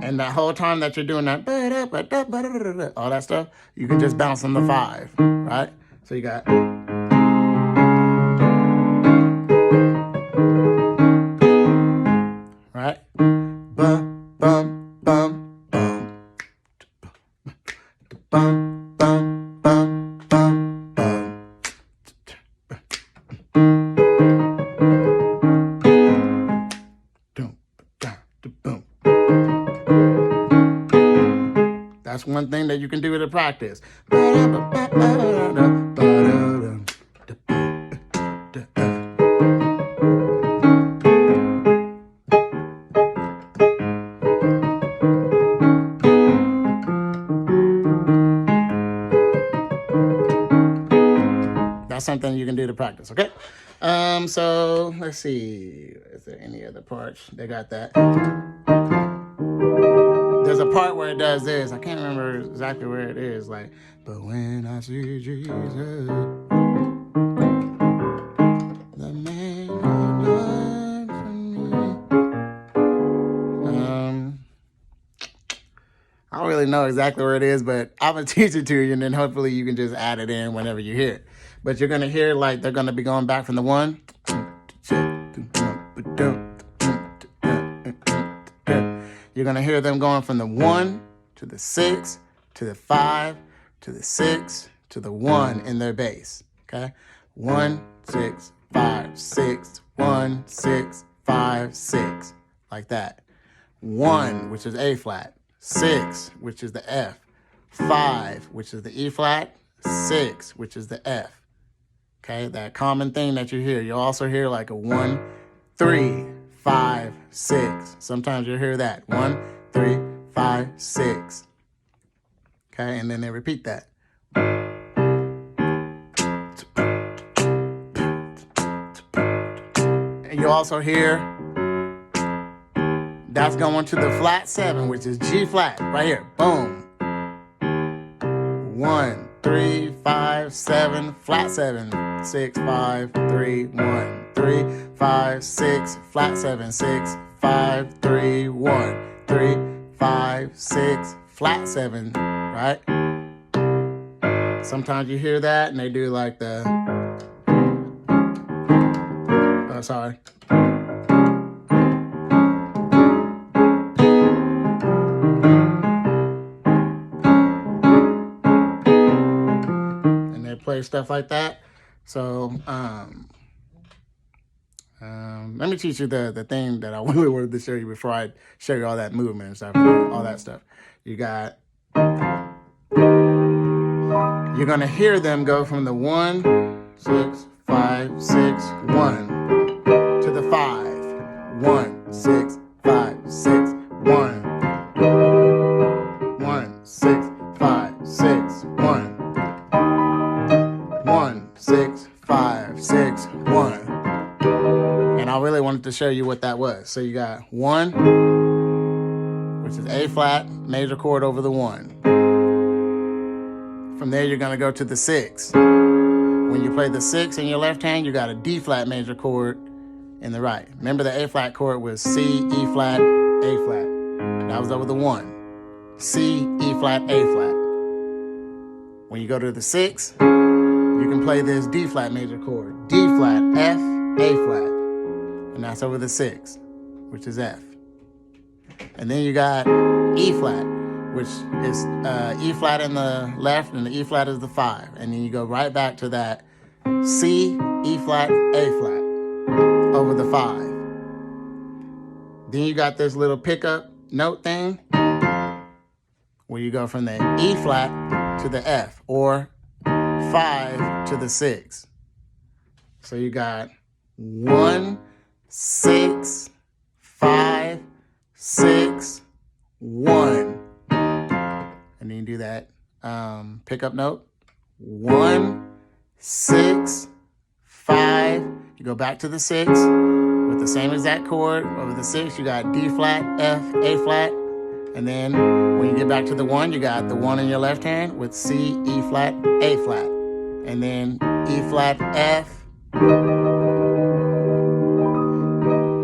And that whole time that you're doing that, all that stuff, you can just bounce on the 5, right? So you got, right? Bum, bum, bum, bum, bum, bum, bum, bum, bum. Boom. That's one thing that you can do to practice. That's something you can do to practice, okay? So let's see. Is there any other parts? They got that. There's a part where it does this. I can't remember exactly where it is. Like, but when I see Jesus, the man who died for me. I don't really know exactly where it is, but I'm gonna teach it to you, and then hopefully you can just add it in whenever you hear it. But you're gonna hear like they're gonna be going back from the 1. You're gonna hear them going from the 1 to the 6 to the 5 to the 6 to the 1 in their bass. Okay, 1 6 5 6 1 6 5 6 like that. 1, which is A flat. 6, which is the F. 5, which is the E flat. 6, which is the F. Okay, that common thing that you hear. You'll also hear like a 1 3 5 6. Sometimes you'll hear that 1 3 5 6. Okay, and then they repeat that. And you also hear that's going to the flat 7, which is G flat right here. Boom. 1 3 5 7 flat 7 6 5 3 1 3 5 6 flat 7 6 5 3 1 3 5 6 flat 7, right? Sometimes you hear that and they do like the sorry. And they play stuff like that. So let me teach you the thing that I really wanted to show you before I show you all that movement and stuff, all that stuff. You got, you're gonna hear them go from the 1 6 5 6 1 to the 5 1 6 5 6 1 1 6 5 6 1 1 6 5 6 1. And I really wanted to show you what that was. So you got 1, which is A flat major chord over the 1. From there, you're going to go to the 6. When you play the 6 in your left hand, you got a D flat major chord in the right. Remember the A flat chord was C, E flat, A flat. That was over the 1. C, E flat, A flat. When you go to the 6, you can play this D flat major chord. D flat, F, A flat. And that's over the 6, which is F. And then you got E flat, which is E flat in the left, and the E flat is the 5. And then you go right back to that C, E flat, A flat over the 5. Then you got this little pickup note thing where you go from the E flat to the F, or 5 to the 6. So you got 1 6 5 6 1. And then you do that pickup note. 1 6 5. You go back to the 6, with the same exact chord over the 6, you got D flat, F, A flat. And then when you get back to the 1, you got the 1 in your left hand with C, E flat, A flat. And then E flat, F.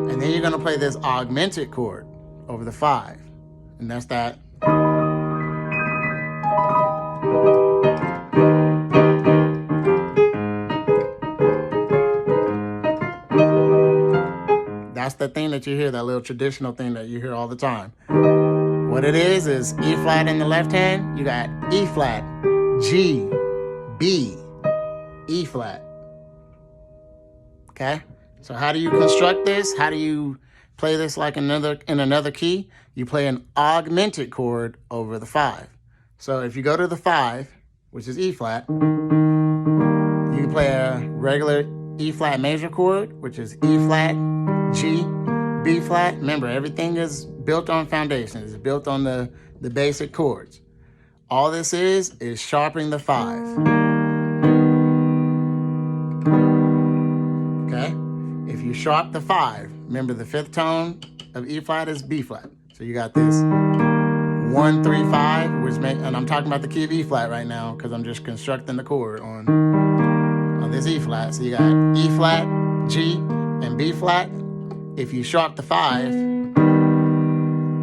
And then you're gonna play this augmented chord over the 5. And that's that. That's the thing that you hear, that little traditional thing that you hear all the time. What it is E flat in the left hand, you got E flat, G, B, E flat. Okay? So how do you construct this? How do you play this like in another key? You play an augmented chord over the 5. So if you go to the 5, which is E flat, you can play a regular E flat major chord, which is E flat, G, B flat. Remember, everything is built on foundation. It's built on the basic chords. All this is sharpening the 5. Okay? If you sharp the 5, remember the 5th tone of E flat is B flat. So you got this 1, 3, 5, and I'm talking about the key of E flat right now because I'm just constructing the chord on this E flat. So you got E flat, G, and B flat. If you sharp the 5,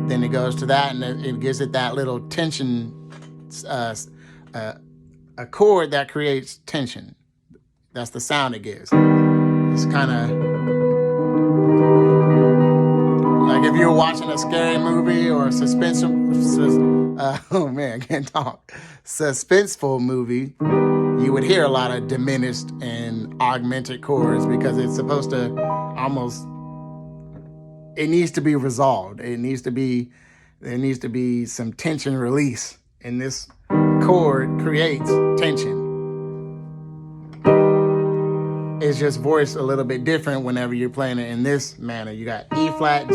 then it goes to that, and it gives it that little tension, a chord that creates tension. That's the sound it gives. It's kind of like if you were watching a scary movie or a oh man, I can't talk. Suspenseful movie, you would hear a lot of diminished and augmented chords because it's supposed to it needs to be resolved. There needs to be some tension release, and this chord creates tension. It's just voiced a little bit different whenever you're playing it in this manner. You got E flat, G,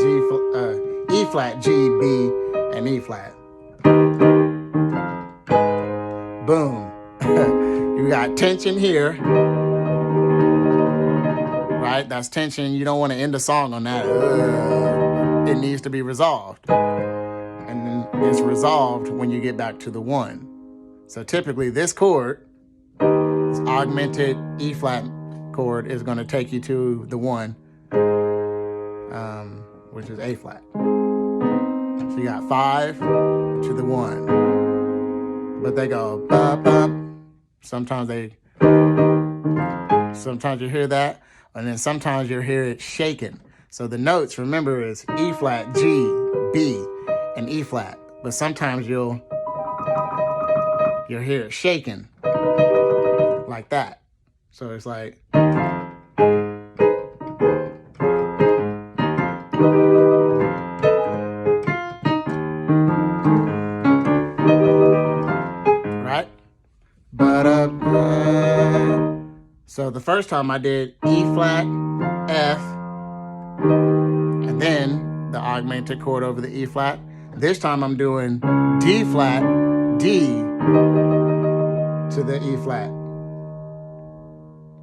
E flat, G, B, and E flat. Boom. You got tension here. Right? That's tension. You don't want to end the song on that. It needs to be resolved. And then it's resolved when you get back to the 1. So typically this chord, this augmented E flat chord, is going to take you to the 1, which is A flat. So you got 5 to the 1. But they go bop, bop. Sometimes you hear that. And then sometimes you'll hear it shaken. So the notes, remember, is E flat, G, B, and E flat. But sometimes you'll hear it shaken like that. So it's like. Right? So the first time I did E flat, F, and then the augmented chord over the E flat. This time I'm doing D flat, D to the E flat.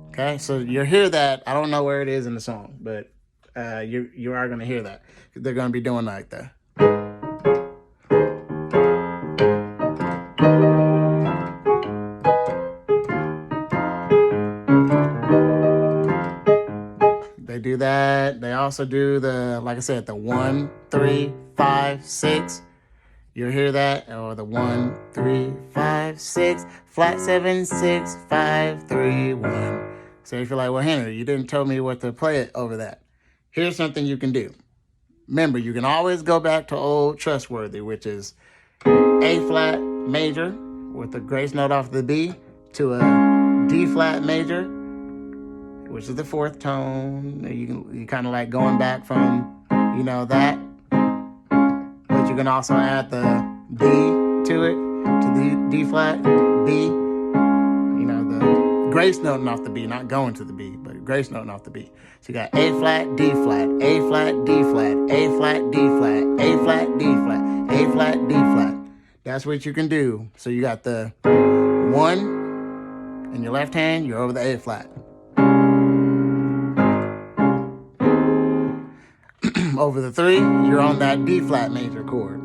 Okay, so you'll hear that. I don't know where it is in the song, but you are going to hear that. They're going to be doing like that. They do that. They also do like I said, the 1, 3, 5, 6. You'll hear that, or the 1, 3, 5, 6, flat 7, 6, 5, 3, 1. So if you're like, well, Henry, you didn't tell me what to play it over that. Here's something you can do. Remember, you can always go back to old trustworthy, which is A flat major with the grace note off the B to a D flat major, which is the 4th tone. You kind of like going back from, that. But you can also add the B to it, to the D flat, B. The grace noting off the B, not going to the B, but grace noting off the B. So you got A flat, D flat, A flat, D flat, A flat, D flat, A flat, D flat, A flat, D flat. That's what you can do. So you got the 1 in your left hand, you're over the A flat. Over the 3, you're on that D flat major chord.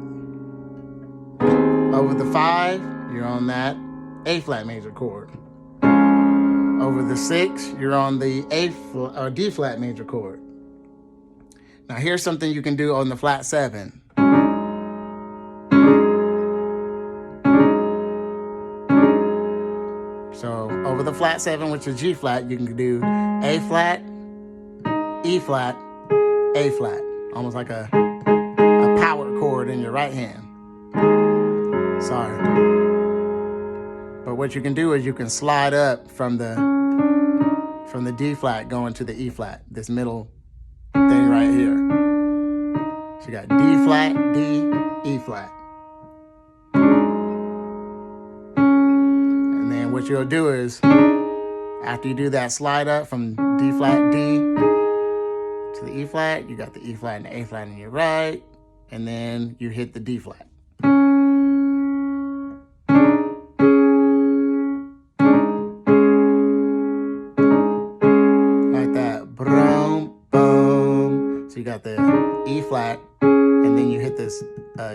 Over the 5, you're on that A flat major chord. Over the 6, you're on the D flat major chord. Now here's something you can do on the flat 7. So over the flat 7, which is G flat, you can do A flat, E flat, A flat, almost like a power chord in your right hand. Sorry. But what you can do is you can slide up from the D flat going to the E flat, this middle thing right here. So you got D flat, D, E flat. And then what you'll do is, after you do that slide up from D flat, D to the E flat, you got the E flat and the A flat in your right, and then you hit the D flat. Like that. Boom, boom. So you got the E flat, and then you hit this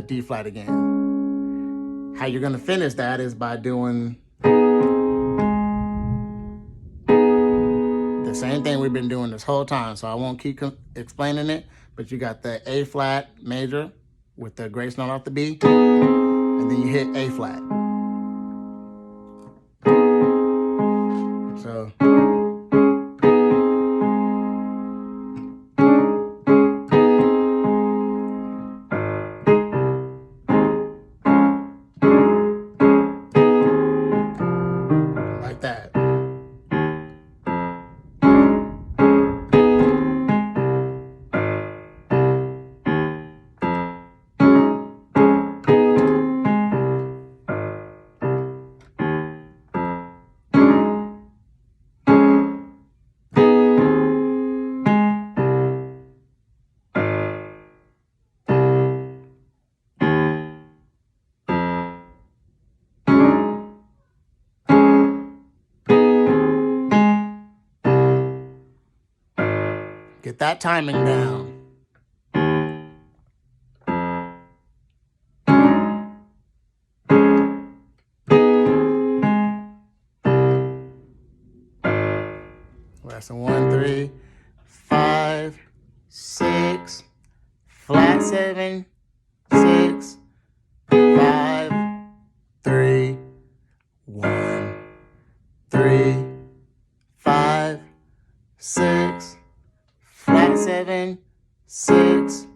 D flat again. How you're going to finish that is by doing the same thing we've been doing this whole time, so I won't keep explaining it, but you got the A flat major with the grace note off the B, and then you hit A flat. So like that. Get that timing down. Lesson 1, 3, 5, 6, flat 7, 6, 5, 3, 1, 3, 5, 6, flat 7, 6,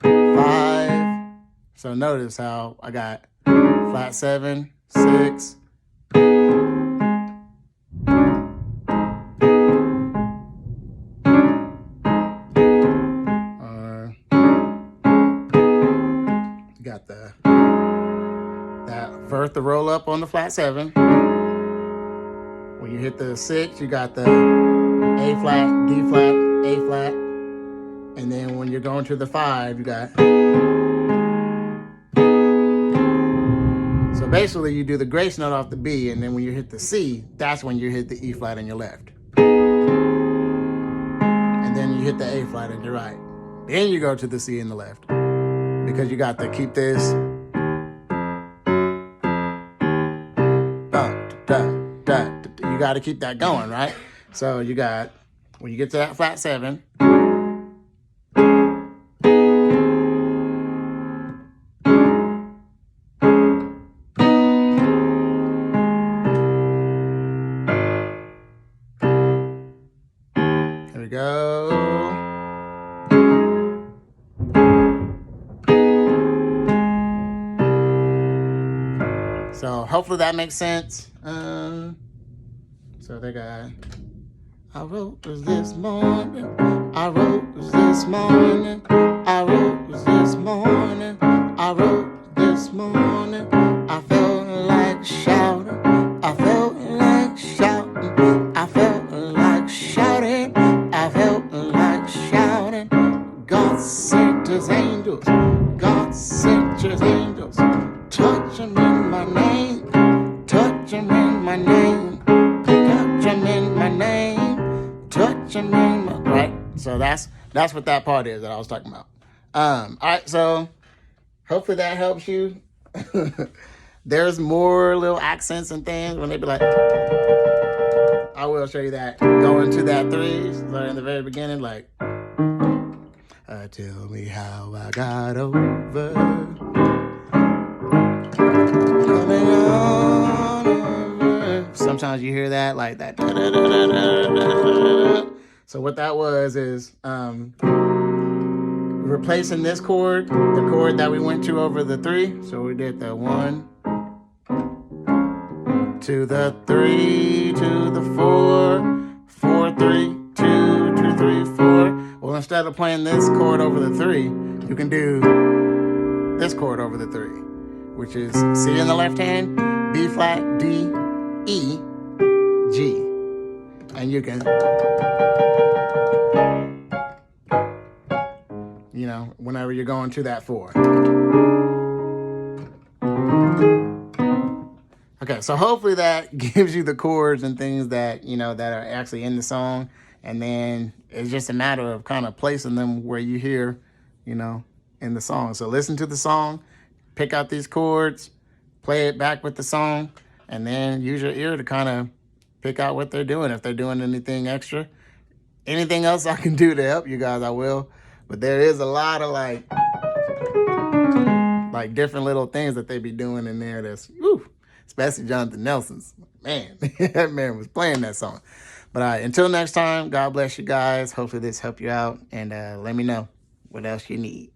5. So notice how I got flat 7, 6. You got that verse the roll up on the flat 7. When you hit the 6, you got the A flat, D flat, A flat, and then when you're going to the 5, you got. So basically, you do the grace note off the B, and then when you hit the C, that's when you hit the E flat in your left, and then you hit the A flat in your right. Then you go to the C in the left, because you got to keep this. You got to keep that going, right? So you got, when you get to that flat 7, here we go. So hopefully that makes sense. So they got, I wrote this morning, I wrote this morning, I wrote this morning, I wrote this morning, I felt like shouting, I felt like shouting, I felt like shouting, I felt like shouting. God sent his angels, God sent his angels, touch him in my name, touch him in my name. Touch him in my name, touch him in my, right? So that's what that part is that I was talking about. All right, so hopefully that helps you. There's more little accents and things when they be like, I will show you that. Going to that 3, so in the very beginning, like, tell me how I got over. Coming on over. Sometimes you hear that, like that. So what that was is replacing this chord, the chord that we went to over the 3. So we did the 1 to the 3 to the 4, 4, 3, 2, 2, 3, 4. Well, instead of playing this chord over the 3, you can do this chord over the 3, which is C in the left hand, B flat, D, E, G. And you can, you know, whenever you're going to that 4. Okay, so hopefully that gives you the chords and things that, you know, that are actually in the song. And then it's just a matter of kind of placing them where you hear, you know, in the song. So listen to the song, pick out these chords, play it back with the song, and then use your ear to kind of pick out what they're doing. If they're doing anything extra, anything else I can do to help you guys, I will. But there is a lot of like different little things that they be doing in there that's, woo, especially Jonathan Nelson's. Man, that man was playing that song. But until next time, God bless you guys. Hopefully this helped you out. And let me know what else you need.